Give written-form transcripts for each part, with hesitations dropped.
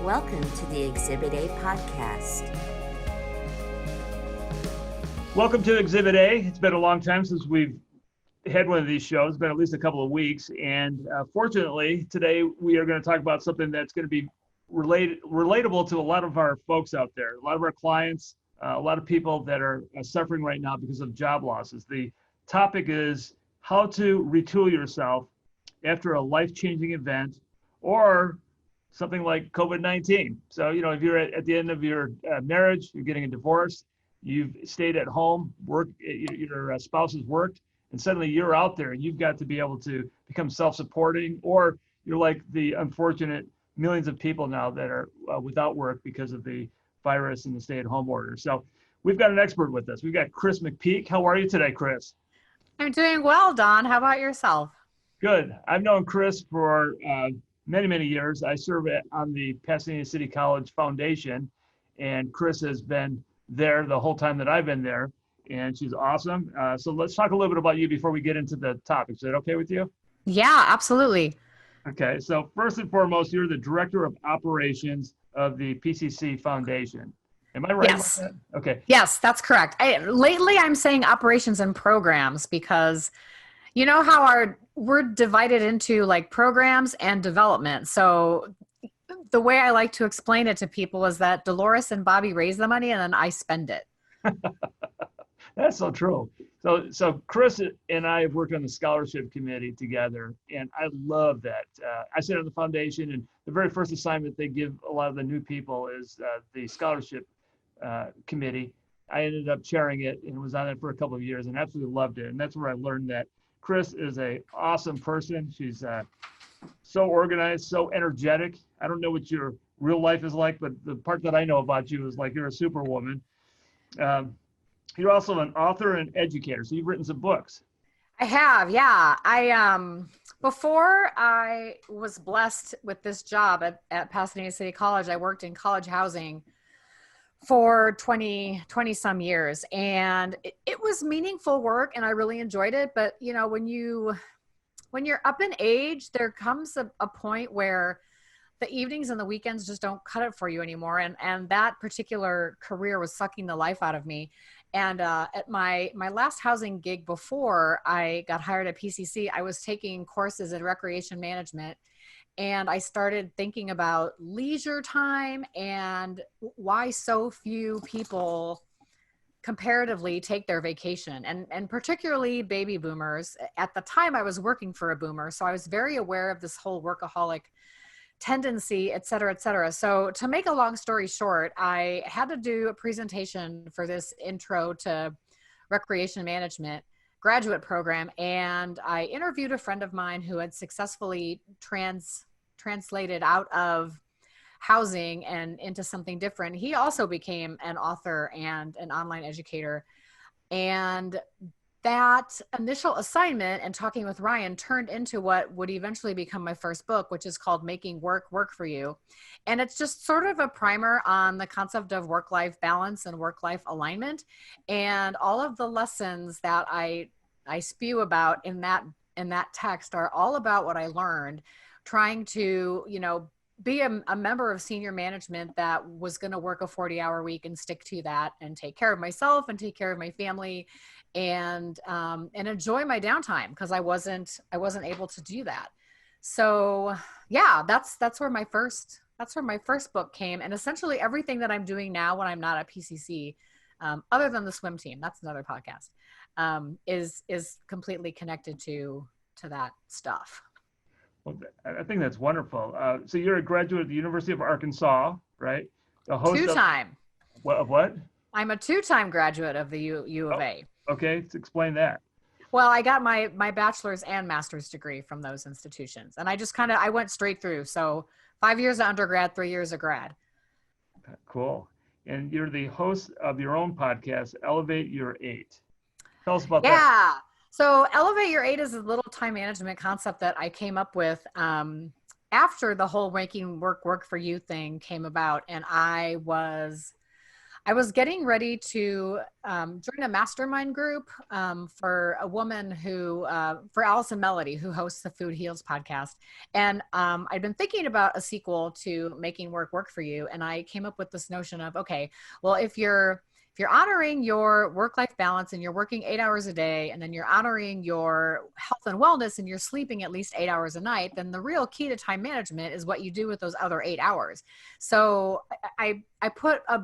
Welcome to the Exhibit A podcast. Welcome to Exhibit A. It's been a long time since we've had one of these shows. It's been at least a couple of weeks. And fortunately, today we are going to talk about something that's going to be relatable to a lot of our folks out there, a lot of our clients, a lot of people that are suffering right now because of job losses. The topic is how to retool yourself after a life-changing event or something like COVID-19. So, if you're at the end of your marriage, you're getting a divorce, you've stayed at home, your spouse has worked, and suddenly you're out there and you've got to be able to become self-supporting, or you're like the unfortunate millions of people now that are without work because of the virus and the stay-at-home order. So we've got an expert with us. We've got Kris McPeak. How are you today, Kris? I'm doing well, Don. How about yourself? Good. I've known Kris for many, many years. I serve on the Pasadena City College Foundation, and Kris has been there the whole time that I've been there, and she's awesome. So let's talk a little bit about you before we get into the topic. Is that okay with you? Yeah, absolutely. Okay. So first and foremost, you're the Director of Operations of the PCC Foundation. Am I right? Yes. About that? Okay. Yes, that's correct. Lately, I'm saying operations and programs because you know how we're divided into like programs and development. So the way I like to explain it to people is that Dolores and Bobby raise the money and then I spend it. That's so true. So Kris and I have worked on the scholarship committee together, and I love that. I sit on the foundation, and the very first assignment they give a lot of the new people is the scholarship committee. I ended up chairing it and was on it for a couple of years and absolutely loved it. And that's where I learned that Kris is an awesome person. She's so organized, so energetic. I don't know what your real life is like, but the part that I know about you is like you're a superwoman. You're also an author and educator, so you've written some books. I have, yeah. Before I was blessed with this job at Pasadena City College, I worked in college housing for 20 some years, and it was meaningful work and I really enjoyed it. But when you're up in age, there comes a point where the evenings and the weekends just don't cut it for you anymore. And that particular career was sucking the life out of me. And at my last housing gig before I got hired at PCC, I was taking courses in recreation management. And I started thinking about leisure time and why so few people comparatively take their vacation, and particularly baby boomers. At the time I was working for a boomer, so I was very aware of this whole workaholic tendency, et cetera, et cetera. So to make a long story short, I had to do a presentation for this intro to recreation management graduate program. And I interviewed a friend of mine who had successfully translated out of housing and into something different. He also became an author and an online educator. And that initial assignment and talking with Ryan turned into what would eventually become my first book, which is called Making Work Work for You. And it's just sort of a primer on the concept of work-life balance and work-life alignment. And all of the lessons that I spew about in that text are all about what I learned trying to, be a member of senior management that was going to work a 40-hour week and stick to that and take care of myself and take care of my family and enjoy my downtime, because I wasn't able to do that. So yeah, that's where my first book came. And essentially everything that I'm doing now when I'm not at PCC, other than the swim team, that's another podcast, is completely connected to that stuff. Well, I think that's wonderful. So you're a graduate of the University of Arkansas, right? The host Two-time. Of what? I'm a two-time graduate of the U of A. Okay, let's explain that. Well, I got my bachelor's and master's degree from those institutions. And I went straight through. So 5 years of undergrad, 3 years of grad. Cool. And you're the host of your own podcast, Elevate Your 8. Tell us about that. Yeah. So Elevate Your 8 is a little time management concept that I came up with after the whole Making Work Work for You thing came about. And I was I was getting ready to join a mastermind group for a woman who, for Allison Melody, who hosts the Food Heals podcast. And I'd been thinking about a sequel to Making Work Work for You. And I came up with this notion of, okay, well, if you're honoring your work-life balance and you're working 8 hours a day, and then you're honoring your health and wellness and you're sleeping at least 8 hours a night, then the real key to time management is what you do with those other 8 hours. So I put a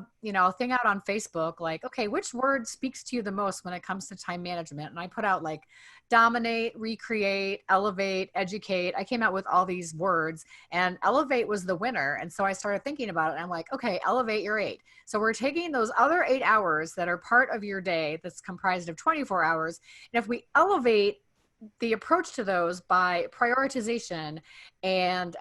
thing out on Facebook, like, okay, which word speaks to you the most when it comes to time management? And I put out like dominate, recreate, elevate, educate. I came out with all these words, and elevate was the winner. And so I started thinking about it, and I'm like, okay, elevate your 8. So we're taking those other 8 hours that are part of your day that's comprised of 24 hours. And if we elevate the approach to those by prioritization and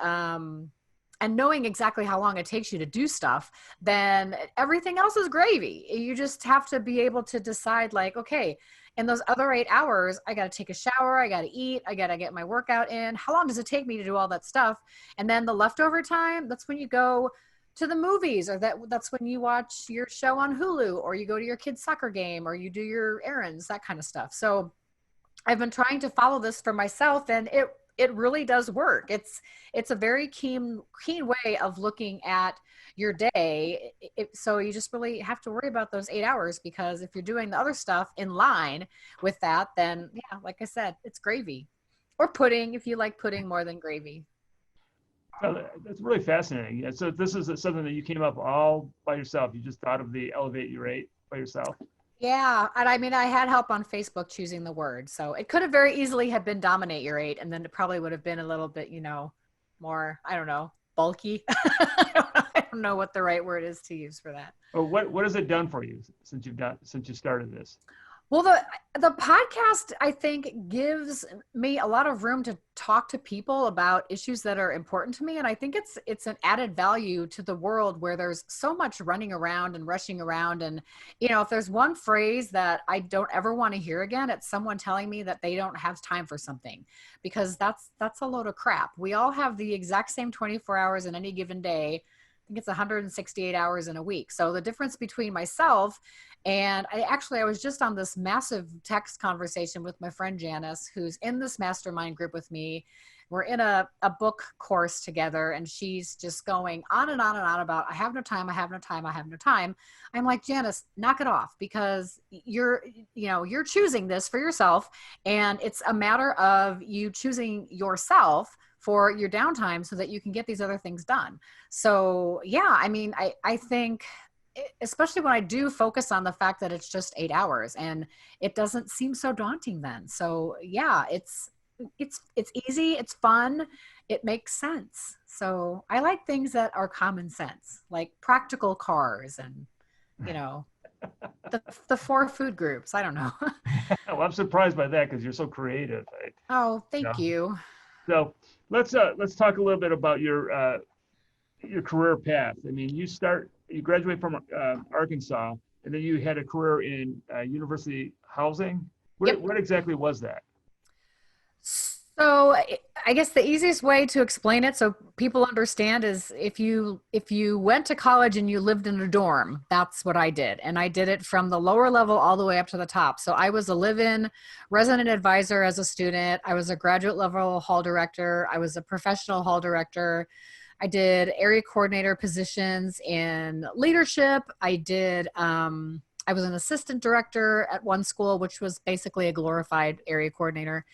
knowing exactly how long it takes you to do stuff, then everything else is gravy. You just have to be able to decide, like, okay, in those other 8 hours, I got to take a shower, I got to eat, I got to get my workout in. How long does it take me to do all that stuff? And then the leftover time, that's when you go to the movies, or that's when you watch your show on Hulu, or you go to your kid's soccer game, or you do your errands, that kind of stuff. So I've been trying to follow this for myself, and it really does work. It's a very keen way of looking at your day. So you just really have to worry about those 8 hours, because if you're doing the other stuff in line with that, then yeah, like I said, it's gravy, or pudding if you like pudding more than gravy. Well, that's really fascinating. So this is something that you came up all by yourself. You just thought of the elevate your 8 by yourself. Yeah. And I mean, I had help on Facebook choosing the word. So it could have very easily have been dominate your 8. And then it probably would have been a little bit, more, I don't know, bulky. I don't know what the right word is to use for that. Well, what has it done for you since you started this? Well, the podcast, I think, gives me a lot of room to talk to people about issues that are important to me. And I think it's an added value to the world where there's so much running around and rushing around. And, if there's one phrase that I don't ever want to hear again, it's someone telling me that they don't have time for something, because that's a load of crap. We all have the exact same 24 hours in any given day. I think it's 168 hours in a week. So the difference between myself and I was just on this massive text conversation with my friend Janice, who's in this mastermind group with me. We're in a book course together, and she's just going on and on and on about, I have no time, I have no time, I have no time. I'm like, Janice, knock it off, because you're choosing this for yourself, and it's a matter of you choosing yourself for your downtime so that you can get these other things done. So yeah, I mean, I think, especially when I do focus on the fact that it's just 8 hours, and it doesn't seem so daunting then. So yeah, it's easy, it's fun, it makes sense. So I like things that are common sense, like practical cars and, the 4 food groups. I don't know. Well, I'm surprised by that, because you're so creative. Oh, thank you. So let's talk a little bit about your career path. I mean, you graduate from Arkansas, and then you had a career in university housing. What exactly was that? So I guess the easiest way to explain it so people understand is if you went to college and you lived in a dorm, that's what I did. And I did it from the lower level all the way up to the top. So I was a live-in resident advisor as a student. I was a graduate level hall director. I was a professional hall director. I did area coordinator positions in leadership. I was an assistant director at one school, which was basically a glorified area coordinator.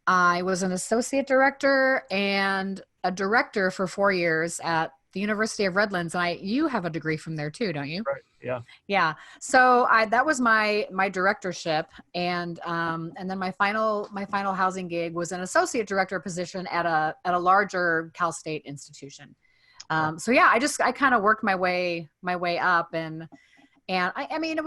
I was an associate director and a director for 4 years at the University of Redlands. And you have a degree from there too, don't you? Right. Yeah. Yeah. So that was my directorship. And then my final housing gig was an associate director position at a larger Cal State institution. So yeah, I kind of worked my way up, and I mean,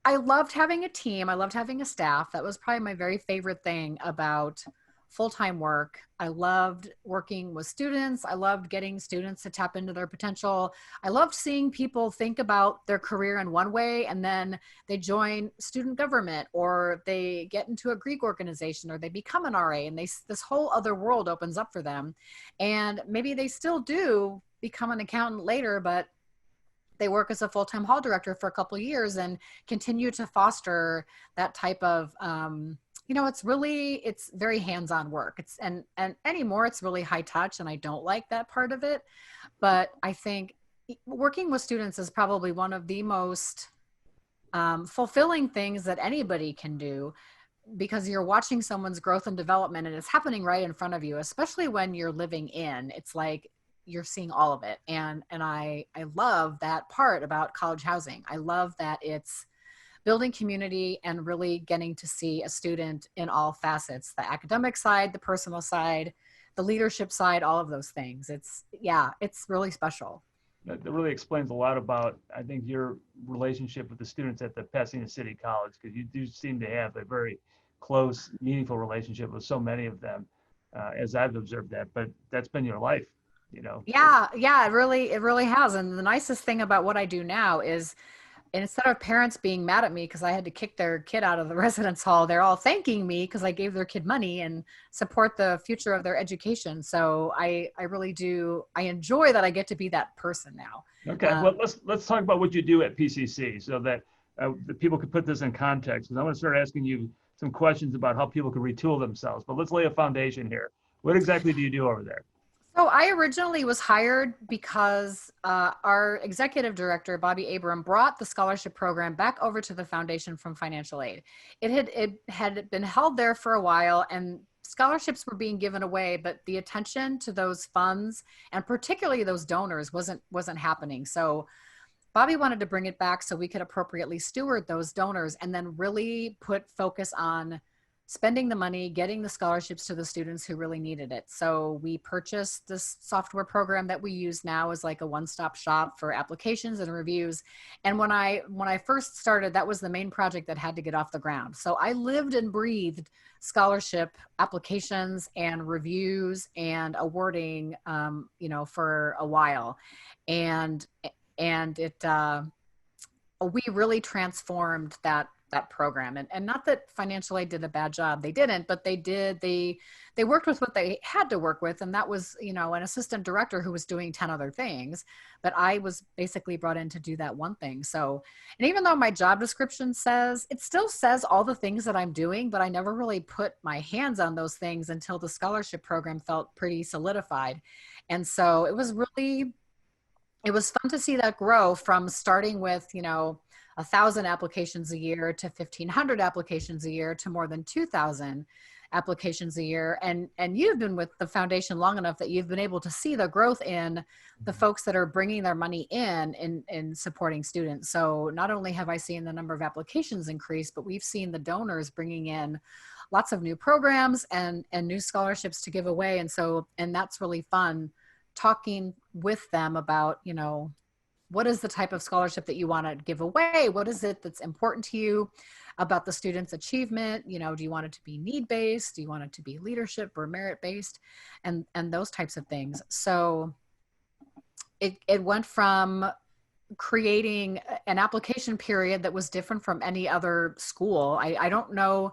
I loved having a team. I loved having a staff. That was probably my very favorite thing about full-time work. I loved working with students. I loved getting students to tap into their potential. I loved seeing people think about their career in one way, and then they join student government, or they get into a Greek organization, or they become an RA, and this whole other world opens up for them. And maybe they still do become an accountant later, but they work as a full-time hall director for a couple of years and continue to foster that type of, it's very hands-on work. And anymore, it's really high touch, and I don't like that part of it. But I think working with students is probably one of the most fulfilling things that anybody can do, because you're watching someone's growth and development, and it's happening right in front of you, especially when you're living in. It's like you're seeing all of it. And I love that part about college housing. I love that it's building community and really getting to see a student in all facets, the academic side, the personal side, the leadership side, all of those things. It's really special. That really explains a lot about, I think, your relationship with the students at the Pasadena City College, because you do seem to have a very close, meaningful relationship with so many of them, as I've observed that. But that's been your life, Yeah, it really has. And the nicest thing about what I do now is, instead of parents being mad at me because I had to kick their kid out of the residence hall, they're all thanking me because I gave their kid money and support the future of their education. So I really do. I enjoy that I get to be that person now. Okay, well, let's talk about what you do at PCC so that the people can put this in context. Because I'm going to start asking you some questions about how people can retool themselves. But let's lay a foundation here. What exactly do you do over there? So I originally was hired because our executive director, Bobby Abram, brought the scholarship program back over to the foundation from financial aid. It had been held there for a while, and scholarships were being given away, but the attention to those funds, and particularly those donors, wasn't happening. So Bobby wanted to bring it back so we could appropriately steward those donors and then really put focus on spending the money, getting the scholarships to the students who really needed it. So we purchased this software program that we use now as like a one-stop shop for applications and reviews. And when I first started, that was the main project that had to get off the ground. So I lived and breathed scholarship applications and reviews and awarding, for a while. And it, we really transformed that program. And not that financial aid did a bad job. They didn't, but they did. They worked with what they had to work with. And that was, an assistant director who was doing 10 other things, but I was basically brought in to do that one thing. So, and even though my job description it still says all the things that I'm doing, but I never really put my hands on those things until the scholarship program felt pretty solidified. And so it was fun to see that grow from starting with, 1,000 applications a year to 1,500 applications a year to more than 2,000 applications a year. And you've been with the foundation long enough that you've been able to see the growth in the folks that are bringing their money in supporting students. So not only have I seen the number of applications increase, but we've seen the donors bringing in lots of new programs and new scholarships to give away. And that's really fun, talking with them about, what is the type of scholarship that you want to give away? What is it that's important to you about the student's achievement? Do you want it to be need-based? Do you want it to be leadership or merit-based? And those types of things. So it went from creating an application period that was different from any other school. I don't know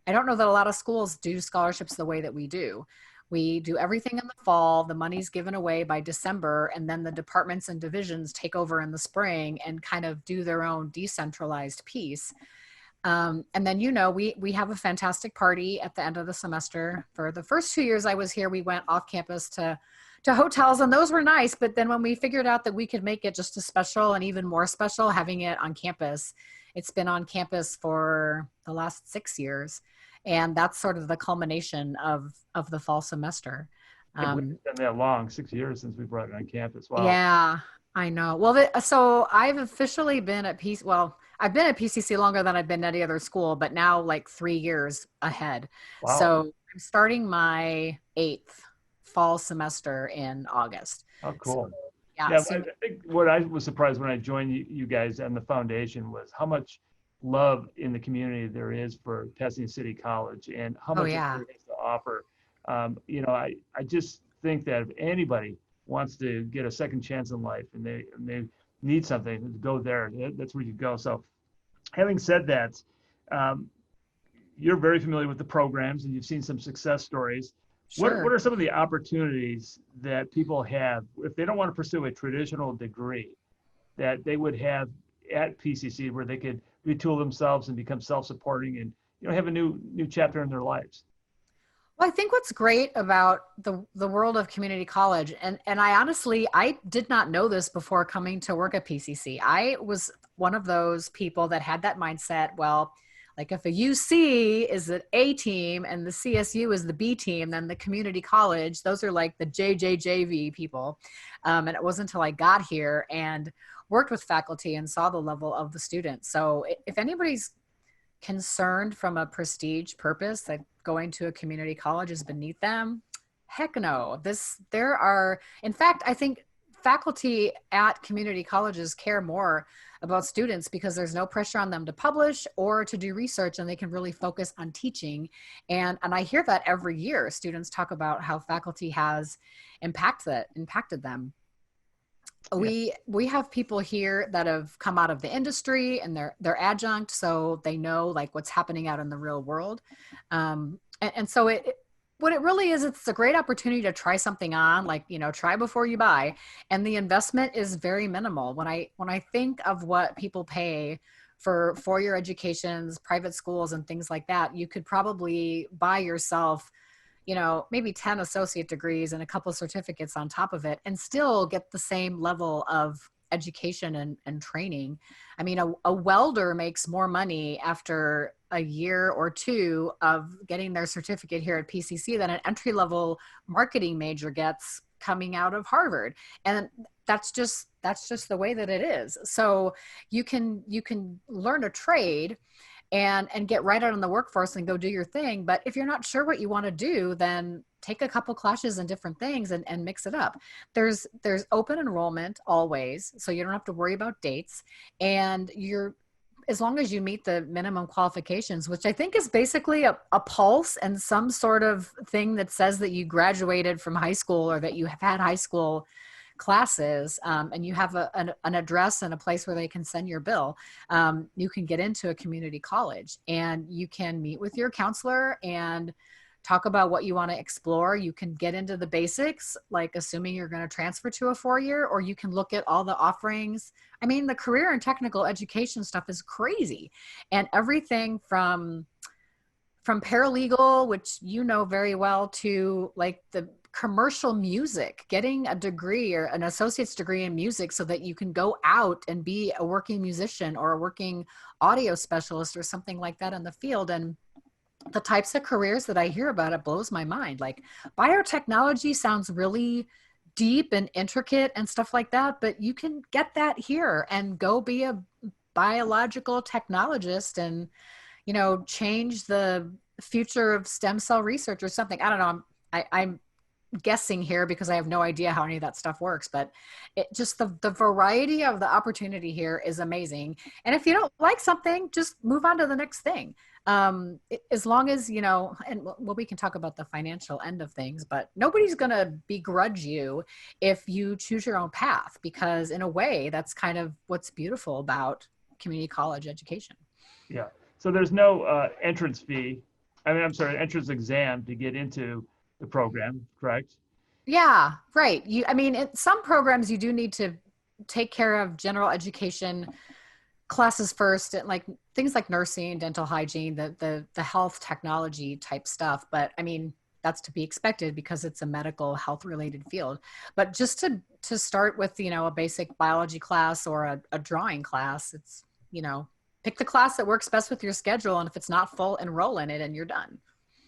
that a lot of schools do scholarships the way that we do. We do everything in the fall, the money's given away by December, and then the departments and divisions take over in the spring and kind of do their own decentralized piece. And then, we have a fantastic party at the end of the semester. For the first 2 years I was here, we went off campus to hotels, and those were nice. But then when we figured out that we could make it just as special and even more special, having it on campus, it's been on campus for the last 6 years. And that's sort of the culmination of the fall semester. It's been that long, 6 years since we brought it on campus. Wow. Yeah, I know. Well, so I've officially been at I've been at PCC longer than I've been at any other school, but now like 3 years ahead. Wow. So I'm starting my 8th fall semester in August. Oh, cool. So, yeah. I think what I was surprised when I joined you guys and the foundation was how much love in the community there is for Pasadena City College and how much it has to offer. I just think that if anybody wants to get a second chance in life and they need something, to go there, that's where you go. So having said that, you're very familiar with the programs and you've seen some success stories. Sure. What are some of the opportunities that people have if they don't want to pursue a traditional degree? that they would have at PCC where they could retool themselves and become self-supporting and, have a new chapter in their lives? Well, I think what's great about the world of community college, and I honestly, I did not know this before coming to work at PCC. I was one of those people that had that mindset, well, like if a UC is the A team and the CSU is the B team, then the community college, those are like the JJJV people. And it wasn't until I got here and worked with faculty and saw the level of the students. So if anybody's concerned from a prestige purpose that going to a community college is beneath them, heck no. In fact, I think faculty at community colleges care more about students because there's no pressure on them to publish or to do research, and they can really focus on teaching. And I hear that every year. Students talk about how faculty has impacted them. We have people here that have come out of the industry and they're adjunct, so they know like what's happening out in the real world. And so what it really is, it's a great opportunity to try something on, like, try before you buy. And the investment is very minimal. When I think of what people pay for four-year educations, private schools and things like that, you could probably buy yourself, maybe 10 associate degrees and a couple certificates on top of it and still get the same level of education and training. I mean, a welder makes more money after a year or two of getting their certificate here at PCC than an entry-level marketing major gets coming out of Harvard. And that's just the way that it is. So you can learn a trade and get right out in the workforce and go do your thing. But if you're not sure what you want to do, then take a couple classes in different things and mix it up. There's open enrollment always, so you don't have to worry about dates. And as long as you meet the minimum qualifications, which I think is basically a pulse and some sort of thing that says that you graduated from high school or that you have had high school classes, and you have an address and a place where they can send your bill, you can get into a community college and you can meet with your counselor and talk about what you want to explore. You can get into the basics, like assuming you're going to transfer to a 4-year, or you can look at all the offerings. I mean, the career and technical education stuff is crazy, and everything from paralegal, which very well, to like the commercial music, getting a degree or an associate's degree in music so that you can go out and be a working musician or a working audio specialist or something like that in the field. And the types of careers that I hear about, it blows my mind. Like biotechnology sounds really deep and intricate and stuff like that, but you can get that here and go be a biological technologist and, change the future of stem cell research or something. I don't know. I'm guessing here because I have no idea how any of that stuff works, but it just the variety of the opportunity here is amazing. And if you don't like something, just move on to the next thing. As long as, and we can talk about the financial end of things, but nobody's going to begrudge you if you choose your own path, because in a way that's kind of what's beautiful about community college education. Yeah. So there's no entrance entrance exam to get into the program, correct? Yeah, right. In some programs you do need to take care of general education classes first, and like things like nursing, dental hygiene, the health technology type stuff. But that's to be expected because it's a medical health related field. But just to start with, a basic biology class or a drawing class, it's, pick the class that works best with your schedule. And if it's not full, enroll in it and you're done.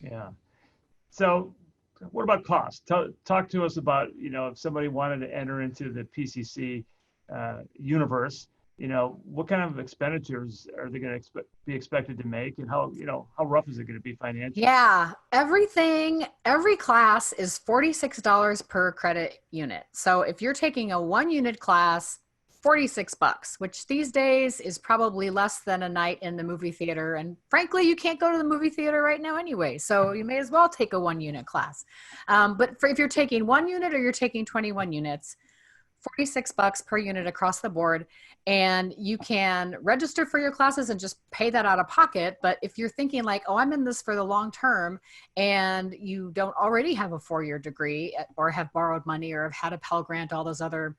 Yeah. So what about cost? Talk to us about, if somebody wanted to enter into the PCC universe, what kind of expenditures are they going to be expected to make, and how rough is it going to be financially? Yeah, every class is $46 per credit unit. So if you're taking a 1-unit class, $46, which these days is probably less than a night in the movie theater. And frankly, you can't go to the movie theater right now anyway, so you may as well take a 1-unit class. But if you're taking 1 unit or you're taking 21 units, $46 per unit across the board. And you can register for your classes and just pay that out of pocket. But if you're thinking like, oh, I'm in this for the long term, and you don't already have a 4-year degree or have borrowed money or have had a Pell Grant, all those other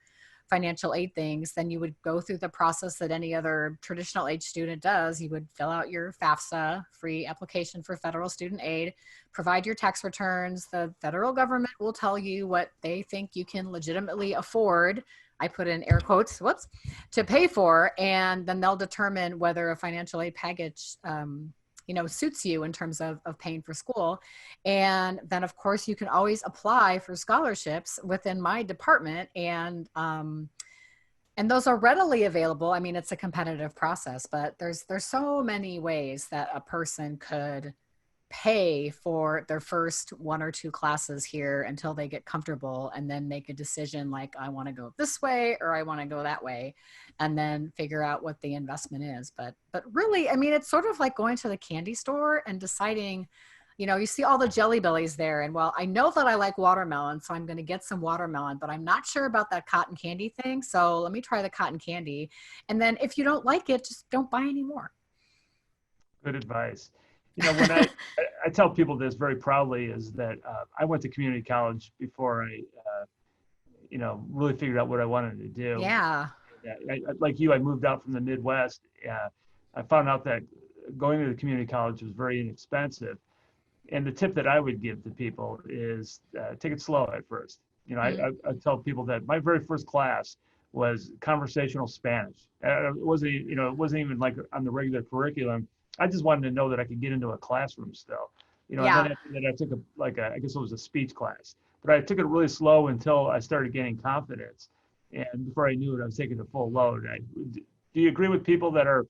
financial aid things, then you would go through the process that any other traditional age student does. You would fill out your FAFSA, free application for federal student aid, provide your tax returns. The federal government will tell you what they think you can legitimately afford, I put in air quotes, whoops, to pay for, and then they'll determine whether a financial aid package suits you in terms of paying for school. And then of course you can always apply for scholarships within my department, and those are readily available. I mean, it's a competitive process, but there's so many ways that a person could pay for their first 1 or 2 classes here until they get comfortable, and then make a decision like, I want to go this way or I want to go that way, and then figure out what the investment is. But really, I mean, it's sort of like going to the candy store and deciding, you see all the Jelly Bellies there, and well, I know that I like watermelon, so I'm going to get some watermelon, but I'm not sure about that cotton candy thing, so let me try the cotton candy. And then if you don't like it, just don't buy any more. Good advice. When I tell people this very proudly, is that I went to community college before I, really figured out what I wanted to do. Yeah. Like you, I moved out from the Midwest. I found out that going to the community college was very inexpensive. And the tip that I would give to people is take it slow at first. I tell people that my very first class was conversational Spanish. It wasn't even like on the regular curriculum. I just wanted to know that I could get into a classroom still, And then after that I took I guess it was a speech class, but I took it really slow until I started gaining confidence. And before I knew it, I was taking the full load. Do you agree with people that are,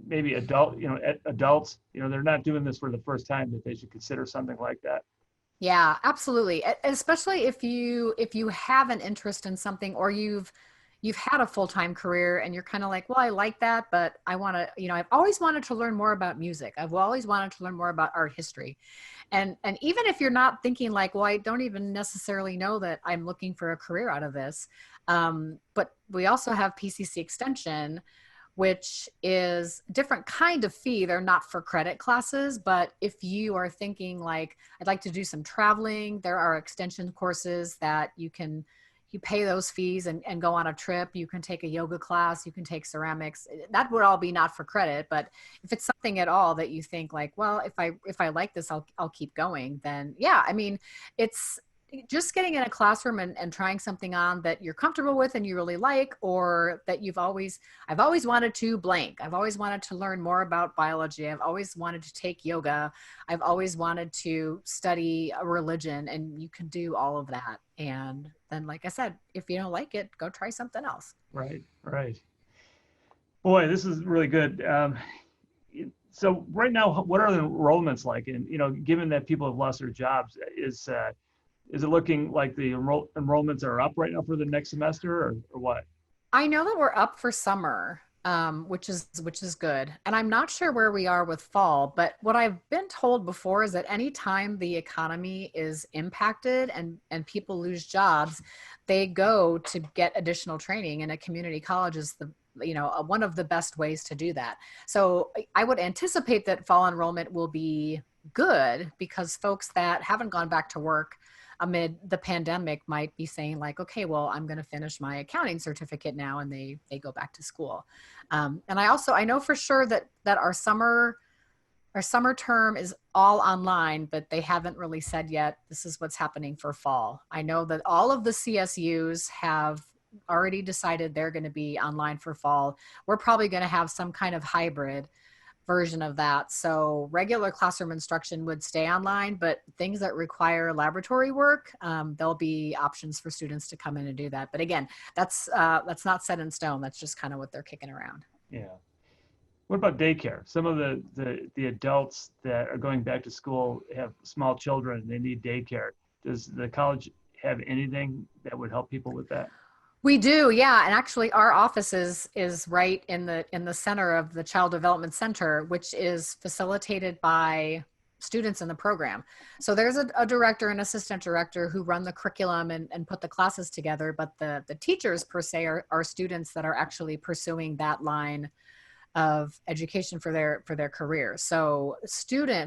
maybe adults, they're not doing this for the first time, that they should consider something like that? Yeah, absolutely. Especially if you have an interest in something, or you've had a full-time career and you're kind of like, well, I like that, but I want to, I've always wanted to learn more about music. I've always wanted to learn more about art history. And even if you're not thinking like, well, I don't even necessarily know that I'm looking for a career out of this. But we also have PCC Extension, which is a different kind of fee. They're not for credit classes, but if you are thinking like, I'd like to do some traveling, there are extension courses that you pay those fees and go on a trip. You can take a yoga class, you can take ceramics. That would all be not for credit, but if it's something at all that you think like, well, if I like this, I'll keep going, then yeah, I mean, it's just getting in a classroom and trying something on that you're comfortable with and you really like, or that I've always wanted to blank. I've always wanted to learn more about biology. I've always wanted to take yoga. I've always wanted to study a religion, and you can do all of that. And then, like I said, if you don't like it, go try something else. Right. Boy, this is really good. So right now, what are the enrollments like? And, given that people have lost their jobs, is it looking like the enrollments are up right now for the next semester, or what? I know that we're up for summer, which is good. And I'm not sure where we are with fall, but what I've been told before is that anytime the economy is impacted and people lose jobs, they go to get additional training, and a community college is one of the best ways to do that. So I would anticipate that fall enrollment will be good, because folks that haven't gone back to work amid the pandemic might be saying like, okay, well, I'm going to finish my accounting certificate now, and they go back to school. And I know for sure that our summer term is all online, but they haven't really said yet, this is what's happening for fall. I know that all of the CSUs have already decided they're going to be online for fall. We're probably going to have some kind of hybrid version of that. So regular classroom instruction would stay online, but things that require laboratory work, there'll be options for students to come in and do that. But again, that's not set in stone. That's just kind of what they're kicking around. Yeah. What about daycare? Some of the adults that are going back to school have small children, and they need daycare. Does the college have anything that would help people with that? We do, yeah. And actually our office is right in the center of the Child Development Center, which is facilitated by students in the program. So there's a director and assistant director who run the curriculum and put the classes together, but the teachers per se are students that are actually pursuing that line of education for their career. So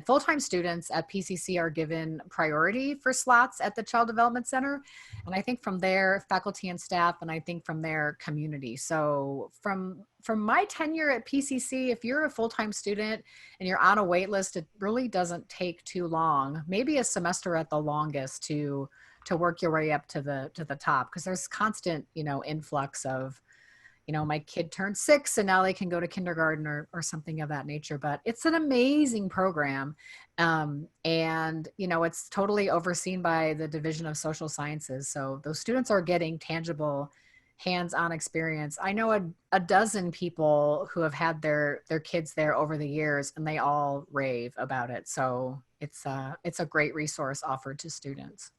full-time students at PCC are given priority for slots at the Child Development Center. And I think from there, faculty and staff, and I think from their community. So from my tenure at PCC, if you're a full-time student and you're on a wait list, it really doesn't take too long, maybe a semester at the longest to work your way up to the top, because there's constant, influx of, my kid turned 6 and now they can go to kindergarten or something of that nature. But it's an amazing program. And, it's totally overseen by the Division of Social Sciences. So those students are getting tangible hands-on experience. I know a dozen people who have had their kids there over the years, and they all rave about it. So it's a great resource offered to students.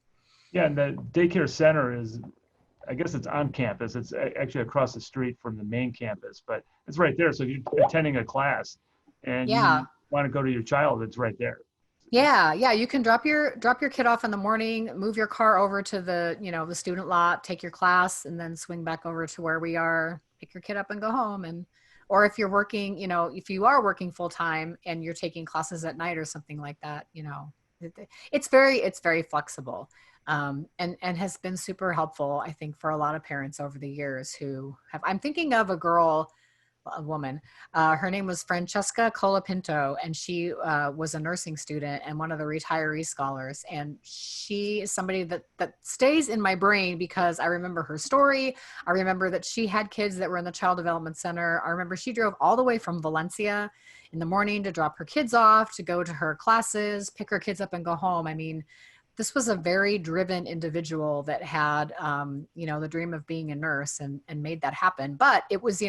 Yeah, and the daycare center is, I guess it's on campus. It's actually across the street from the main campus, but it's right there. So if you're attending a class and you want to go to your child, it's right there. Yeah. You can drop your kid off in the morning, move your car over to the, the student lot, take your class, and then swing back over to where we are, pick your kid up and go home. Or if you're working, if you are working full time and you're taking classes at night or something like that, it's very flexible. And has been super helpful, I think, for a lot of parents over the years who have. I'm thinking of a woman. Her name was Francesca Colapinto, and she was a nursing student and one of the retiree scholars. And she is somebody that stays in my brain because I remember her story. I remember that she had kids that were in the Child Development Center. I remember she drove all the way from Valencia in the morning to drop her kids off, to go to her classes, pick her kids up and go home. I mean, this was a very driven individual that had, the dream of being a nurse and made that happen. But it was,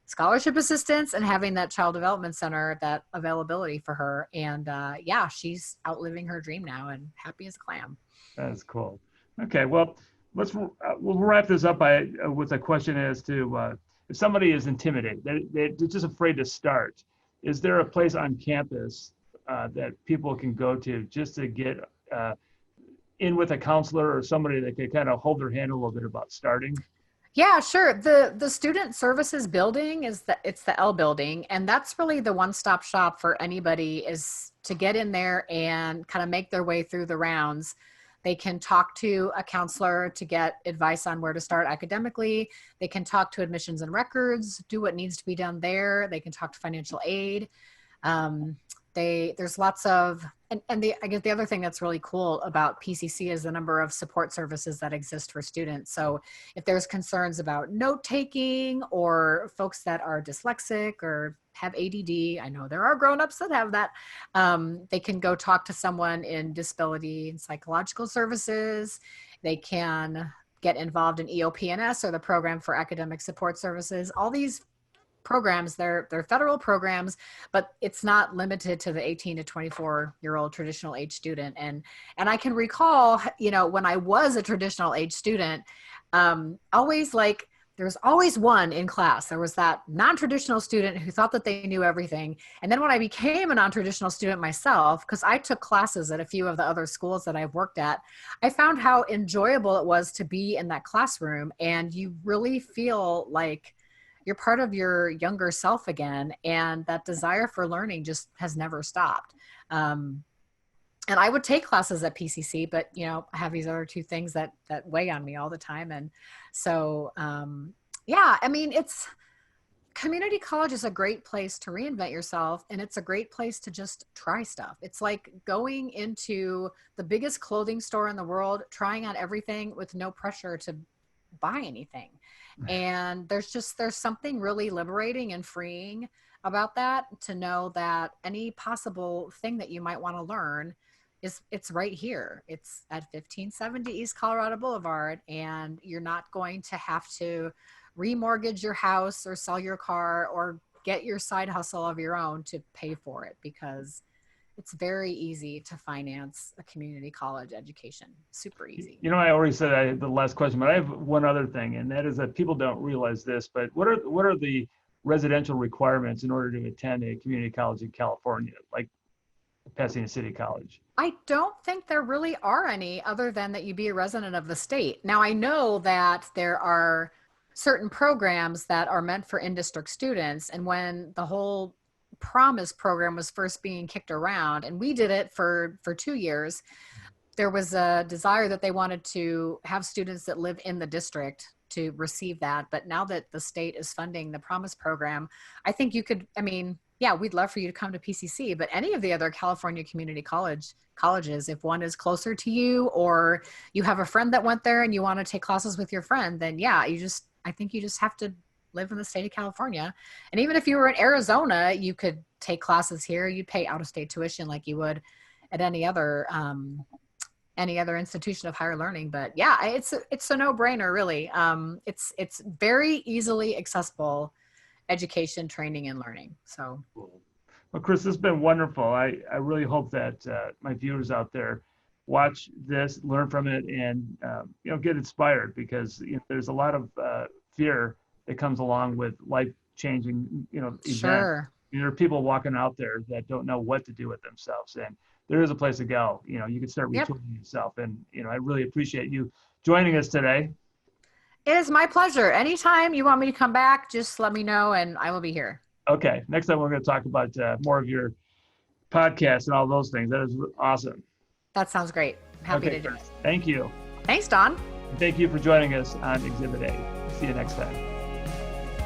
scholarship assistance and having that Child Development Center, that availability for her. And she's outliving her dream now and happy as a clam. That's cool. Okay, well, we'll wrap this up with a question as to if somebody is intimidated, they're just afraid to start, is there a place on campus that people can go to just to get in with a counselor or somebody that can kind of hold their hand a little bit about starting? Yeah, sure. The student services building it's the L building, and that's really the one-stop shop for anybody, is to get in there and kind of make their way through the rounds. They can talk to a counselor to get advice on where to start academically. They can talk to admissions and records, do what needs to be done there. They can talk to financial aid. There's lots of, I guess the other thing that's really cool about PCC is the number of support services that exist for students. So if there's concerns about note taking, or folks that are dyslexic or have ADD, I know there are grownups that have that, they can go talk to someone in disability and psychological services. They can get involved in EOP&S, or the Program for Academic Support Services. All these programs, they're federal programs, but it's not limited to the 18 to 24-year-old traditional age student. And I can recall, when I was a traditional age student, there's always one in class. There was that non-traditional student who thought that they knew everything. And then when I became a non-traditional student myself, because I took classes at a few of the other schools that I've worked at, I found how enjoyable it was to be in that classroom. And you really feel like you're part of your younger self again. And that desire for learning just has never stopped. And I would take classes at PCC, but, I have these other two things that weigh on me all the time. And so, community college is a great place to reinvent yourself. And it's a great place to just try stuff. It's like going into the biggest clothing store in the world, trying on everything with no pressure to buy anything. And there's something really liberating and freeing about that, to know that any possible thing that you might want to learn it's right here. It's at 1570 East Colorado Boulevard, and you're not going to have to remortgage your house or sell your car or get your side hustle of your own to pay for it, because it's very easy to finance a community college education. Super easy. I already said the last question, but I have one other thing, and that is that people don't realize this, but what are the residential requirements in order to attend a community college in California, like Pasadena City College? I don't think there really are any, other than that you be a resident of the state. Now, I know that there are certain programs that are meant for in-district students. And when the whole Promise program was first being kicked around, and we did it for 2 years, there was a desire that they wanted to have students that live in the district to receive that. But now that the state is funding the Promise program, I think you could, I mean, yeah, we'd love for you to come to PCC, but any of the other California community colleges, if one is closer to you, or you have a friend that went there and you want to take classes with your friend, then yeah, I think you just have to live in the state of California. And even if you were in Arizona, you could take classes here. You'd pay out-of-state tuition like you would at any other institution of higher learning. But yeah, it's a no-brainer, really. It's very easily accessible education, training, and learning. So, well, Kris, this has been wonderful. I really hope that my viewers out there watch this, learn from it, and get inspired, because there's a lot of fear that comes along with life-changing events. Sure. There are people walking out there that don't know what to do with themselves, and there is a place to go. You can start retooling yourself, and I really appreciate you joining us today. It is my pleasure. Anytime you want me to come back, just let me know and I will be here. Okay. Next time we're going to talk about more of your podcast and all those things. That is awesome. That sounds great. I'm happy to do it. Thank you. Thanks, Don. Thank you for joining us on Exhibit A. See you next time.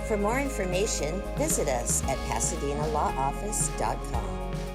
For more information, visit us at PasadenaLawOffice.com.